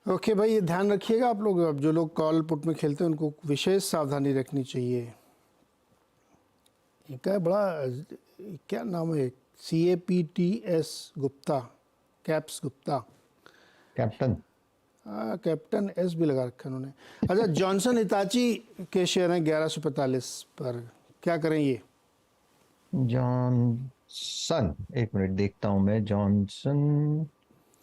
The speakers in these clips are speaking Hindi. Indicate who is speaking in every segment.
Speaker 1: ओके भाई, ये ध्यान रखिएगा आप लोग, अब जो लोग कॉल पुट में खेलते हैं उनको विशेष सावधानी रखनी चाहिए। ये क्या है बड़ा, क्या नाम है, CAPTS Gupta, caps Gupta.
Speaker 2: Captain.
Speaker 1: Captain S भी लगा रखा है उन्होंने। अच्छा, जॉनसन हिताची के शेयर हैं 1145 पर, क्या करें ये?
Speaker 2: जॉनसन, एक मिनट देखता हूं मैं। जॉनसन,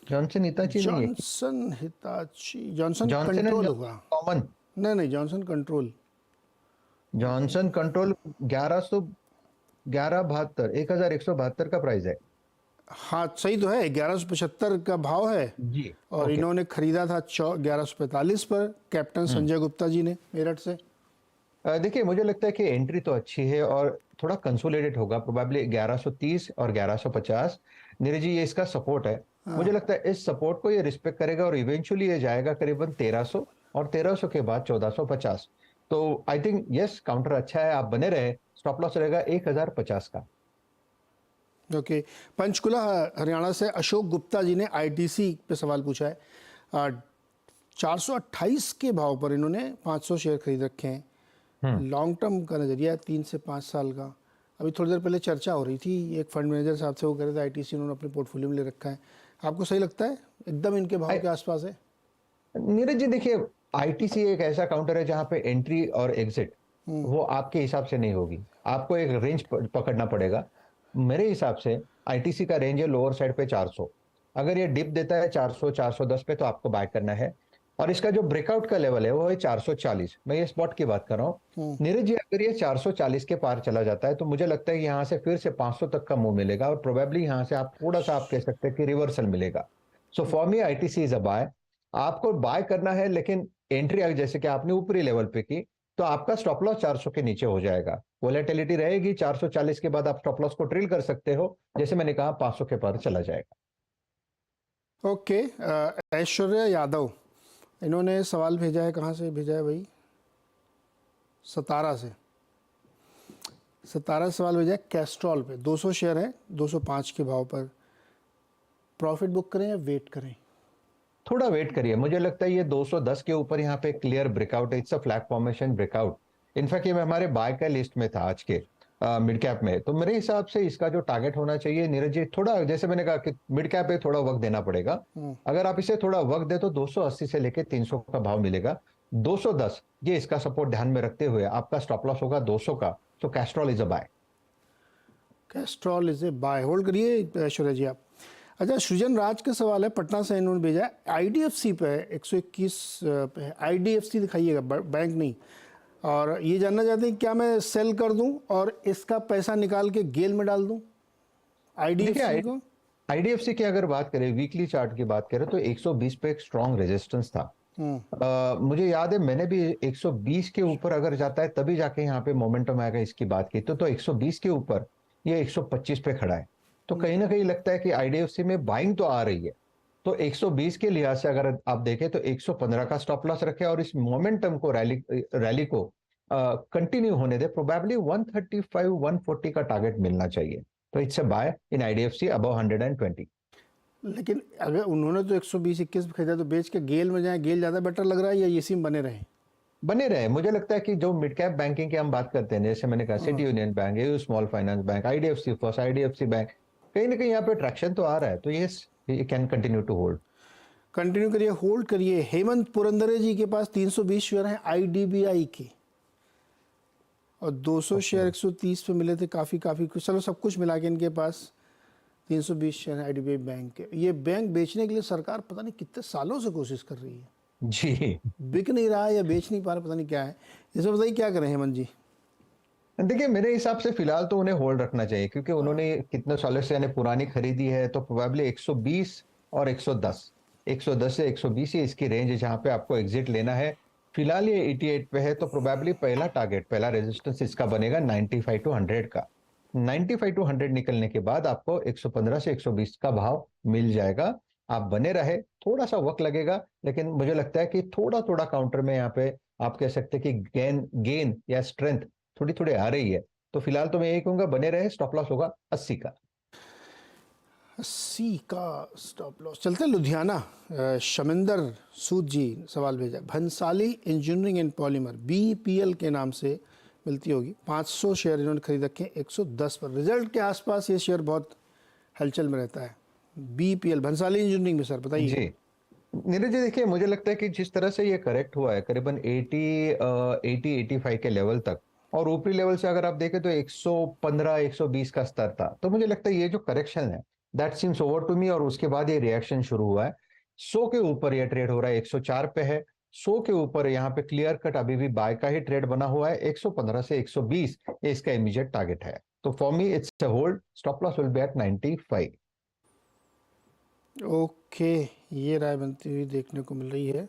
Speaker 2: जॉनसन हिताची नहीं है।
Speaker 1: Johnson Hitachi, Johnson
Speaker 2: Johnson and
Speaker 1: control
Speaker 2: Johnson
Speaker 1: होगा।
Speaker 2: कॉमन।
Speaker 1: नहीं नहीं, जॉनसन कंट्रोल।
Speaker 2: जॉनसन कंट्रोल 1111 72, 1172 का प्राइस है।
Speaker 1: हाँ सही तो है, 1175 का भाव है।
Speaker 2: जी।
Speaker 1: और
Speaker 2: ओके।
Speaker 1: इन्होंने खरीदा था 1145 पर, कैप्टन
Speaker 2: हम्म।
Speaker 1: संजय गुप्ता जी ने, मेरठ से।
Speaker 2: देखिए, मुझे लगता है कि एंट्री तो अच्छी है और थोड़ा कंसोलिडेट होगा, प्रोबेबली 1130 और 1150। नीरज जी, ये इसका सपोर्ट है। मुझे लगता है इस सपोर्ट को ये रिस्पेक्ट करेगा और इवेंचुअली ये जाएगा करीबन 1300, और 1300 के बाद 1450। तो आई थिंक यस, काउंटर अच्छा है, आप बने रहे। स्टॉप लॉस रहेगा 1050 का।
Speaker 1: ओके। पंचकुला हरियाणा से अशोक गुप्ता जी ने ITC पे सवाल पूछा है। 428 के भाव पर इन्होंने 500 शेयर खरीद रखे हैं।
Speaker 2: हम्म।
Speaker 1: लॉन्ग टर्म का नज़रिया है, 3 से 5 साल का। अभी थोड़ी देर पहले चर्चा हो रही थी, एक फंड मैनेजर साहब से, वो कह रहे थे ITC उन्होंने अपने पोर्टफोलियो में ले रखा है। आपको सही लगता है? एकदम इनके भाव के आसपास है।
Speaker 2: नीरज जी देखिए, आईटीसी एक ऐसा काउंटर है जहां पे एंट्री और एग्जिट वो आपके हिसाब से नहीं होगी। आपको एक रेंज पकड़ना पड़ेगा। मेरे हिसाब से आईटीसी का रेंज है लोअर साइड पे 400। अगर ये डिप देता है 400 410 पे तो आपको बाय करना है। और इसका जो ब्रेकआउट का लेवल है वो है 440। मैं ये स्पॉट की बात कर रहा हूँ नीरज जी। अगर ये 440 के पार चला जाता है तो मुझे लगता है कि यहाँ से फिर से 500 तक का मूव मिलेगा और प्रोबेबली यहाँ से आप थोड़ा सा आप कह सकते हैं कि रिवर्सल मिलेगा। So for me ITC is a buy. आपको बाय करना है, लेकिन एंट्री अगर जैसे कि आपने ऊपरी लेवल पे की तो आपका स्टॉप लॉस 400 के नीचे हो जाएगा। वोलेटिलिटी रहेगी 440 के बाद आप स्टॉप लॉस को ड्रिल कर सकते हो। जैसे मैंने कहा 500 के पार चला जाएगा।
Speaker 1: ओके। ऐश्वर्या यादव, इन्होंने सवाल भेजा है, कहाँ से भेजा है भाई? सतारा से। सतारा सवाल भेजा है कैस्ट्रॉल पे, 200 शेयर है 205 के भाव पर। प्रॉफिट बुक करें या वेट करें?
Speaker 2: थोड़ा वेट करिए, मुझे लगता है ये 210 के ऊपर यहाँ पे क्लियर ब्रेकआउट है। It's a flag formation breakout. In fact ये हमारे बाय का लिस्ट में था आज के मिड कैप में। तो मेरे हिसाब से इसका जो टारगेट होना चाहिए नीरज जी, थोड़ा जैसे मैंने कहा कि मिड कैप पे थोड़ा वक्त देना पड़ेगा। अगर आप इसे थोड़ा वक्त दे तो 280 से लेके 300 का भाव मिलेगा। 210 ये इसका सपोर्ट ध्यान में रखते हुए आपका स्टॉप लॉस होगा 200 का। तो Castrol is a buy.
Speaker 1: Castrol is a buy, hold करिए ऐश्वर्या जी आप। अच्छा, सृजन राज का सवाल है, पटना से इन्होंने भेजा है। IDFC पे है 121 पे है। IDFC दिखाइएगा, बैंक नहीं। और ये जानना चाहते हैं क्या मैं सेल कर दूं और इसका पैसा निकाल के गेल में डाल दूं, IDFC
Speaker 2: देखिए,
Speaker 1: को?
Speaker 2: आईडीएफसी की अगर बात करें, वीकली चार्ट की बात करें तो 120 पे एक स्ट्रॉन्ग रेजिस्टेंस था। मुझे याद है मैंने भी 120 के ऊपर अगर जाता है तभी जाके यहाँ पे मोमेंटम आएगा इसकी बात की। तो 120 के ऊपर ये 125 पे खड़ा है। तो कहीं ना कहीं लगता है कि आईडीएफसी में बाइंग तो आ रही है। तो 120 के लिहाज से अगर आप देखें तो 115 का स्टॉप लॉस रखे और इस मोमेंटम को रैली रैली को कंटिन्यू होने दे। प्रोबेबली 135 140 का टारगेट मिलना चाहिए। तो it's a buy in IDFC above 120।
Speaker 1: लेकिन अगर उन्होंने तो 120-21 खरीदा, तो बेच के गेल में जाए, गेल ज़्यादा बेटर लग रहा है या इसी में बने रहें?
Speaker 2: बने रहे। मुझे लगता है कि जो मिड कैप बैंकिंग की हम बात करते हैं, जैसे मैंने कहा city union bank, AU small finance bank, IDFC first, IDFC bank, कहीं ना कहीं यहाँ पे ट्रैक्शन तो आ रहा है। तो ये can continue to hold.
Speaker 1: Continue करिए, होल्ड करिए। हेमंत पुरंदरे जी के पास 320 शेयर हैं IDBI के, और 200 शेयर 130 पे मिले थे। काफ़ी काफ़ी कुछ, चलो सब कुछ मिला के इनके पास 320 शेयर है IDBI बैंक के। ये बैंक बेचने के लिए सरकार पता नहीं कितने सालों से कोशिश कर रही है,
Speaker 2: जी।
Speaker 1: बिक नहीं रहा है या बेच नहीं पा रहा, पता नहीं क्या है। इसमें बताइए क्या करें हेमंत जी?
Speaker 2: देखिए, मेरे हिसाब से फिलहाल तो उन्हें होल्ड रखना चाहिए, क्योंकि उन्होंने कितने सालों से यानी पुरानी खरीदी है। तो प्रोबेबली 120 और 110, 110 से 120 ही इसकी रेंज है जहां पे आपको एग्जिट लेना है। फिलहाल ये 88 पे है। तो प्रोबेबली पहला टारगेट, पहला रेजिस्टेंस इसका बनेगा 95 टू 100 का। 95 टू 100 निकलने के बाद आपको 115 से 120 का भाव मिल जाएगा। आप बने रहे, थोड़ा सा वक्त लगेगा, लेकिन मुझे लगता है कि थोड़ा थोड़ा काउंटर में यहाँ पे आप कह सकते हैं कि गेन गेन या स्ट्रेंथ थोड़ी थोड़ी आ रही है। तो फिलहाल तो मैं यही कहूंगा, बने रहे। स्टॉप लॉस होगा 80 का।
Speaker 1: 80 का स्टॉप लॉस। चलते हैं लुधियाना। शमिंदर सूद जी सवाल भेजा, Bhansali engineering and polymer BPL के नाम से मिलती होगी, 500 शेयर इन्होंने खरीद रखे हैं 110 पर। रिजल्ट के आसपास ये शेयर बहुत हलचल में रहता है। BPL भंसाली इंजीनियरिंग में सर बताइए।
Speaker 2: जी नीरज जी, देखिए मुझे लगता है कि जिस तरह से ये करेक्ट हुआ है करीबन 85 के लेवल तक, और ऊपरी लेवल से अगर आप देखें तो 115 120 का स्तर था, तो मुझे लगता है ये जो करेक्शन है that seems over to me, और उसके बाद ये रिएक्शन शुरू हुआ है। 100 के ऊपर ये ट्रेड हो रहा है, 104 पे है, 100 के ऊपर यहाँ पे क्लियर कट अभी भी बाय का ही ट्रेड बना हुआ है। 115 से 120 ये इसका इमीडिएट टारगेट है, तो for me it's a hold, stop loss will be at 95।
Speaker 1: Okay, ये राय बनती हुई देखने को मिल रही है।